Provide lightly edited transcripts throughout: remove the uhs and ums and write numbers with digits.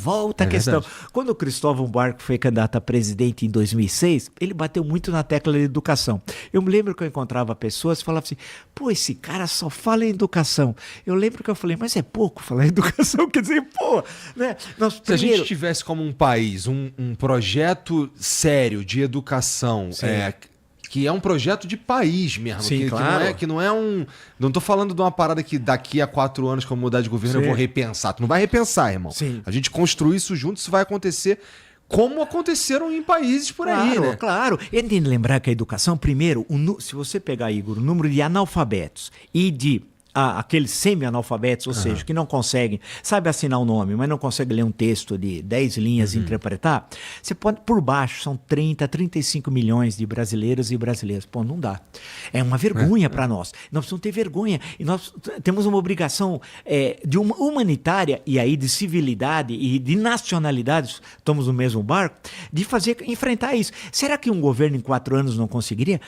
Volta a questão. Quando o Cristóvão Buarque foi candidato a presidente em 2006, ele bateu muito na tecla da educação. Eu me lembro que eu encontrava pessoas e falava assim, pô, esse cara só fala em educação. Eu lembro que eu falei, mas é pouco falar em educação, quer dizer, pô, né? Se a gente tivesse como um país um projeto sério de educação, que é um projeto de país mesmo. Sim, claro. Que não é um... Não tô falando de uma parada que daqui a 4 anos, quando mudar de governo, eu vou repensar. Tu não vai repensar, irmão. Sim. A gente construir isso junto, isso vai acontecer como aconteceram em países por aí, né? Claro. E tem que lembrar que a educação, primeiro, se você pegar, Igor, o número de analfabetos e de aqueles semi-analfabetos, ou seja, que não conseguem, sabe assinar o nome, mas não conseguem ler um texto de 10 linhas e interpretar, você pode, por baixo, são 30, 35 milhões de brasileiros e brasileiras. Pô, não dá. É uma vergonha para nós. Nós precisamos ter vergonha. E nós temos uma obrigação de uma humanitária, e aí de civilidade e de nacionalidade, estamos no mesmo barco, de enfrentar isso. Será que um governo em 4 anos não conseguiria?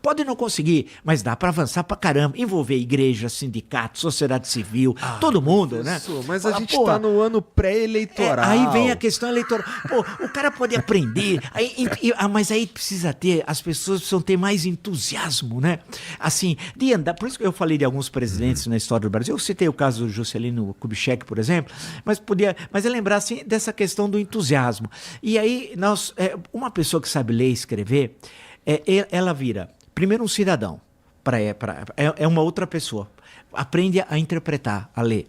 Pode não conseguir, mas dá para avançar para caramba, envolver igreja, sindicato, sociedade civil, todo mundo, né? Mas a gente está no ano pré-eleitoral. Aí vem a questão eleitoral. Pô, o cara pode aprender, mas aí precisa ter, as pessoas precisam ter mais entusiasmo, né? Assim, de andar. Por isso que eu falei de alguns presidentes na história do Brasil. Eu citei o caso do Juscelino Kubitschek, por exemplo, mas é lembrar assim, dessa questão do entusiasmo. E aí, uma pessoa que sabe ler e escrever, ela vira, primeiro, um cidadão. É uma outra pessoa. Aprende a interpretar, a ler.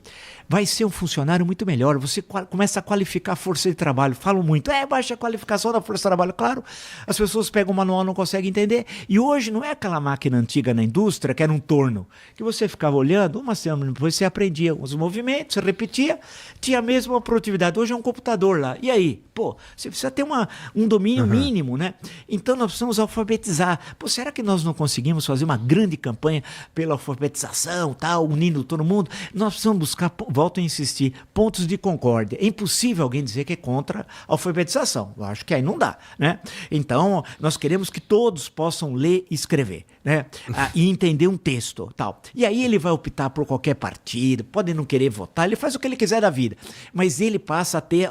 Vai ser um funcionário muito melhor. Você começa a qualificar a força de trabalho. Falam muito, baixa a qualificação da força de trabalho. Claro, as pessoas pegam o manual e não conseguem entender. E hoje não é aquela máquina antiga na indústria que era um torno, que você ficava olhando, uma semana depois você aprendia os movimentos, você repetia, tinha a mesma produtividade. Hoje é um computador lá. E aí? Pô, você precisa ter um domínio mínimo, né? Então nós precisamos alfabetizar. Pô, será que nós não conseguimos fazer uma grande campanha pela alfabetização, tal, unindo todo mundo? Nós precisamos buscar, volto a insistir, pontos de concórdia. É impossível alguém dizer que é contra a alfabetização. Eu acho que aí não dá, né? Então, nós queremos que todos possam ler e escrever, né? E entender um texto, tal. E aí ele vai optar por qualquer partido, pode não querer votar, ele faz o que ele quiser da vida. Mas ele passa a ter,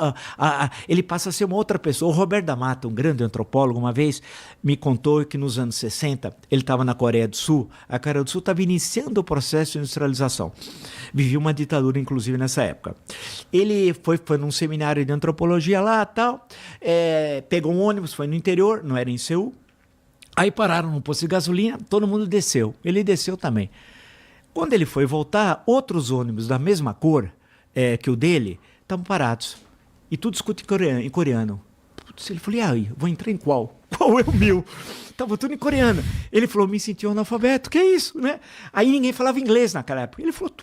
ele passa a ser uma outra pessoa. O Roberto da Mata, um grande antropólogo, uma vez me contou que nos anos 60, ele estava na Coreia do Sul, a Coreia do Sul estava iniciando o processo de industrialização. Vivia uma ditadura, inclusive, nessa época. Ele foi num seminário de antropologia lá, tal, pegou um ônibus, foi no interior, não era em Seul. Aí pararam no posto de gasolina, todo mundo desceu. Ele desceu também. Quando ele foi voltar, outros ônibus da mesma cor que o dele estavam parados. E tudo escuta em coreano. Putz, ele falou, e aí, vou entrar em qual? Qual é o meu? Tava tudo em coreano. Ele falou, me senti analfabeto, que é isso, né? Aí ninguém falava inglês naquela época. Ele falou,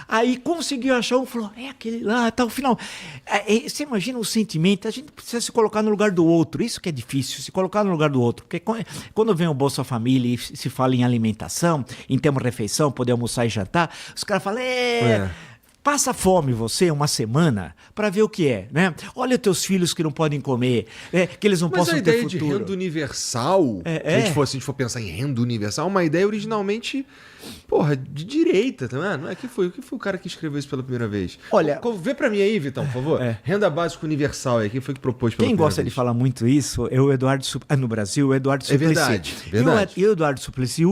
aí conseguiu achar falou, aquele lá, tal, final. Você imagina o sentimento, a gente precisa se colocar no lugar do outro, isso que é difícil, se colocar no lugar do outro, porque quando vem o Bolsa Família e se fala em alimentação, em termos de refeição, poder almoçar e jantar, os caras falam, passa fome você uma semana para ver o que é, né? Olha teus filhos que não podem comer, que eles não possam ter futuro. Mas a ideia de renda universal, se a gente for pensar em renda universal, é uma ideia originalmente, de direita, não é? Quem foi o cara que escreveu isso pela primeira vez? Olha, vê para mim aí, Vitão, por favor. Renda básica universal, quem foi que propôs pela primeira vez? Quem gosta de falar muito isso é o Eduardo no Brasil, o Eduardo Suplicy. É verdade. E o Eduardo Suplicy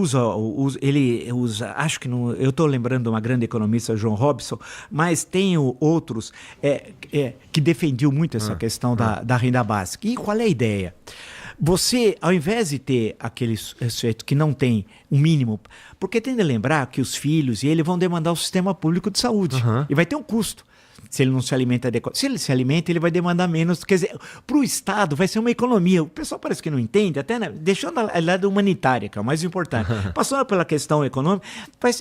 ele usa, acho que não, eu estou lembrando de uma grande economista, João Robson, mas tem outros que defendiam muito essa questão da renda básica. E qual é a ideia? Você, ao invés de ter aquele sujeito que não tem o mínimo, porque tem de lembrar que os filhos e ele vão demandar o sistema público de saúde. E vai ter um custo. Se ele não se alimenta adequadamente. Se ele se alimenta, ele vai demandar menos. Quer dizer, para o Estado vai ser uma economia. O pessoal parece que não entende, até deixando a lado humanitária, que é o mais importante. Passando pela questão econômica,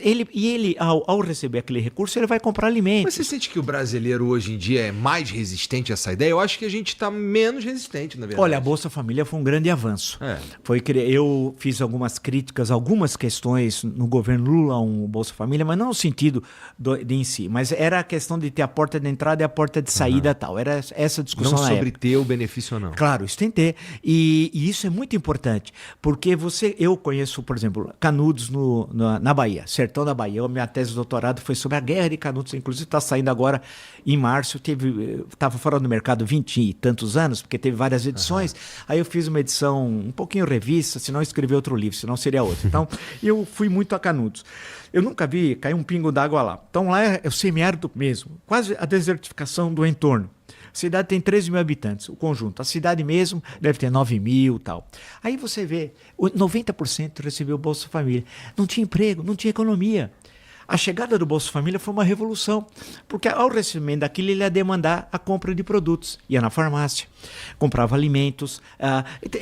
ele ao receber aquele recurso, ele vai comprar alimentos. Mas você sente que o brasileiro hoje em dia é mais resistente a essa ideia? Eu acho que a gente está menos resistente, na verdade. Olha, a Bolsa Família foi um grande avanço. Eu fiz algumas críticas, algumas questões no governo Lula, um Bolsa Família, mas não no sentido de em si, mas era a questão de ter a porta porta de entrada e a porta de saída e tal. Era essa a discussão Não na sobre época. ter o benefício ou não. Claro, isso tem que ter. E isso é muito importante, porque eu conheço, por exemplo, Canudos na Bahia, sertão da Bahia. Minha tese de doutorado foi sobre a Guerra de Canudos, inclusive está saindo agora em março. Estava fora do mercado 20 e tantos anos, porque teve várias edições. Aí eu fiz uma edição um pouquinho revista, senão eu escrevi outro livro, senão seria outro. Então, eu fui muito a Canudos. Eu nunca vi cair um pingo d'água lá. Então, lá é o semiárido mesmo, quase a desertificação do entorno. A cidade tem 13 mil habitantes, o conjunto. A cidade mesmo deve ter 9 mil e tal. Aí você vê, 90% recebeu o Bolsa Família. Não tinha emprego, não tinha economia. A chegada do Bolsa Família foi uma revolução, porque ao recebimento daquilo ele ia demandar a compra de produtos. Ia na farmácia, comprava alimentos.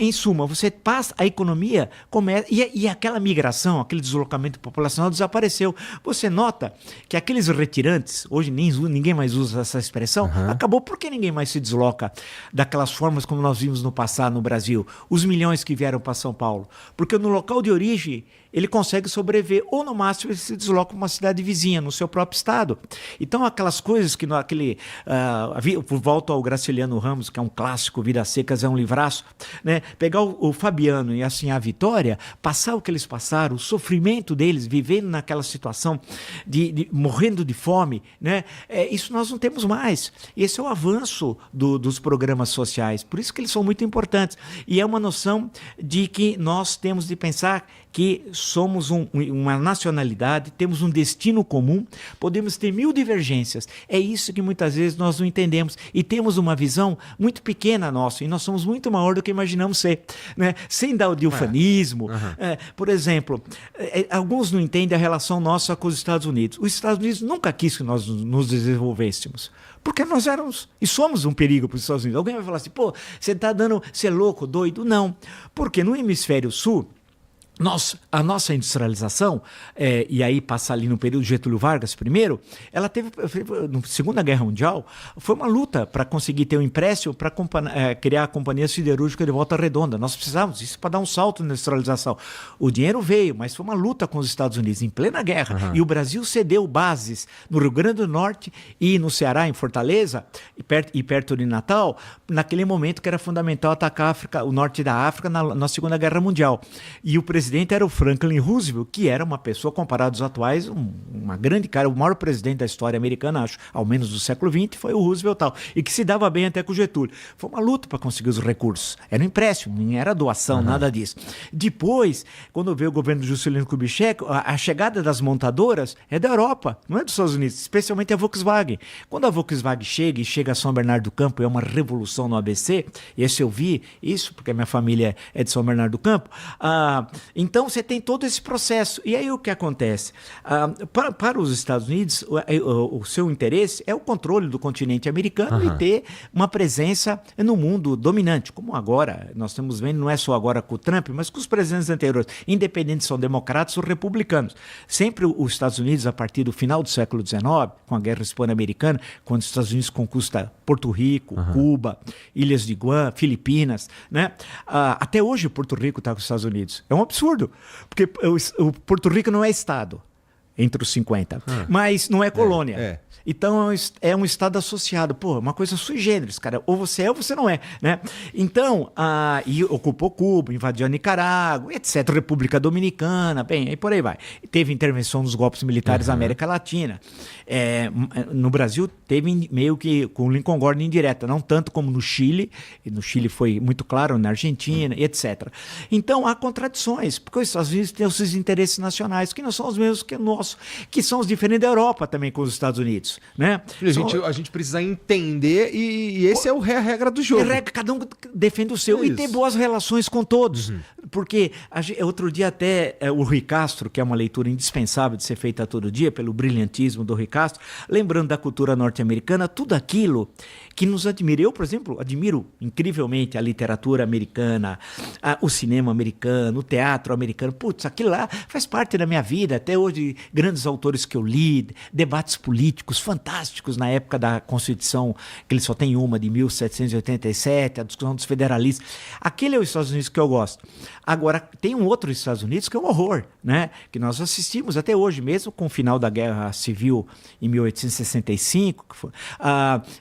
Em suma, você passa, a economia começa, e aquela migração, aquele deslocamento populacional desapareceu. Você nota que aqueles retirantes, hoje ninguém mais usa essa expressão, acabou porque ninguém mais se desloca daquelas formas como nós vimos no passado no Brasil. Os milhões que vieram para São Paulo. Porque no local de origem ele consegue sobreviver, ou no máximo ele se desloca para uma cidade vizinha, no seu próprio estado. Então aquelas coisas que volto ao Graciliano Ramos, que é um clássico, Vidas Secas é um livraço, né? Pegar o Fabiano e assim a Vitória, passar o que eles passaram, o sofrimento deles, vivendo naquela situação, morrendo de fome, né? Isso nós não temos mais. Esse é o avanço dos programas sociais, por isso que eles são muito importantes. E é uma noção de que nós temos de pensar que somos uma nacionalidade, temos um destino comum, podemos ter 1000 divergências. É isso que muitas vezes nós não entendemos e temos uma visão muito pequena nossa, e nós somos muito maior do que imaginamos ser, né? Sem dar o de ufanismo. Por exemplo, alguns não entendem a relação nossa com os Estados Unidos. Os Estados Unidos nunca quis que nós nos desenvolvêssemos. Porque nós éramos e somos um perigo para os Estados Unidos. Alguém vai falar assim, pô, você é louco, doido? Não. Porque no hemisfério sul, a nossa industrialização, e aí passa ali no período de Getúlio Vargas primeiro, ela teve, na Segunda Guerra Mundial, foi uma luta para conseguir ter um empréstimo para criar a Companhia Siderúrgica de Volta Redonda. Nós precisávamos disso para dar um salto na industrialização. O dinheiro veio, mas foi uma luta com os Estados Unidos em plena guerra. E o Brasil cedeu bases no Rio Grande do Norte e no Ceará, em Fortaleza, e perto de Natal, naquele momento que era fundamental atacar o norte da África na Segunda Guerra Mundial. E o presidente era o Franklin Roosevelt, que era uma pessoa, comparado aos atuais, uma grande cara, o maior presidente da história americana, acho, ao menos do século XX, foi o Roosevelt tal, e que se dava bem até com o Getúlio. Foi uma luta para conseguir os recursos. Era um empréstimo, não era doação, nada disso. Depois, quando veio o governo do Juscelino Kubitschek, a chegada das montadoras é da Europa, não é dos Estados Unidos, especialmente a Volkswagen. Quando a Volkswagen chega a São Bernardo do Campo, é uma revolução no ABC, e esse eu vi isso, porque a minha família é de São Bernardo do Campo. Então, você tem todo esse processo. E aí, o que acontece? Para os Estados Unidos, o seu interesse é o controle do continente americano e ter uma presença no mundo dominante, como agora, nós estamos vendo, não é só agora com o Trump, mas com os presidentes anteriores, independentes são democratas ou republicanos. Sempre os Estados Unidos, a partir do final do século XIX, com a Guerra Hispano-Americana, quando os Estados Unidos conquista Porto Rico, Cuba, Ilhas de Guam, Filipinas, né? Até hoje Porto Rico está com os Estados Unidos. É um absurdo, porque o Porto Rico não é Estado entre os 50, mas não é colônia. Então é um Estado associado. Pô, uma coisa sui generis, cara. Ou você é ou você não é, né? Então, e ocupou Cuba, invadiu a Nicarágua, etc. República Dominicana, bem, e por aí vai. Teve intervenção nos golpes militares na América Latina. No Brasil, teve meio que com Lincoln Gordon indireta, não tanto como no Chile. E no Chile foi muito claro, na Argentina, etc. Então, há contradições, porque os Estados Unidos têm os seus interesses nacionais, que não são os mesmos que o nosso, que são os diferentes da Europa também com os Estados Unidos. Né? A gente precisa entender e esse é a regra do jogo. Cada um defende o seu e ter boas relações com todos. Porque outro dia até o Rui Castro, que é uma leitura indispensável de ser feita todo dia, pelo brilhantismo do Rui Castro, lembrando da cultura norte-americana, tudo aquilo que nos admira. Eu, por exemplo, admiro incrivelmente a literatura americana, o cinema americano, o teatro americano. Putz, aquilo lá faz parte da minha vida. Até hoje grandes autores que eu li, debates políticos fantásticos na época da Constituição, que ele só tem uma, de 1787, a discussão dos federalistas. Aquele é os Estados Unidos que eu gosto. Agora, tem um outro Estados Unidos que é um horror, né? Que nós assistimos até hoje, mesmo com o final da Guerra Civil em 1865, que foi,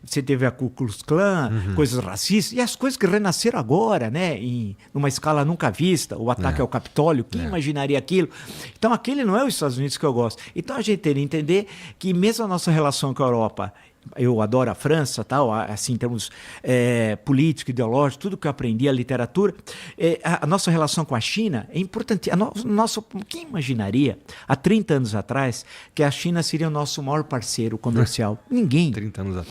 você teve a Ku Klux Klan, coisas racistas, e as coisas que renasceram agora, né? Numa escala nunca vista, o ataque ao Capitólio, quem imaginaria aquilo? Então, aquele não é os Estados Unidos que eu gosto. Então, a gente tem que entender que mesmo a nossa relação com a Europa, eu adoro a França, tal, assim, em termos político, ideológico, tudo que eu aprendi, a literatura, a nossa relação com a China é importante. Quem imaginaria, há 30 anos atrás, que a China seria o nosso maior parceiro comercial? Ninguém. 30 anos atrás.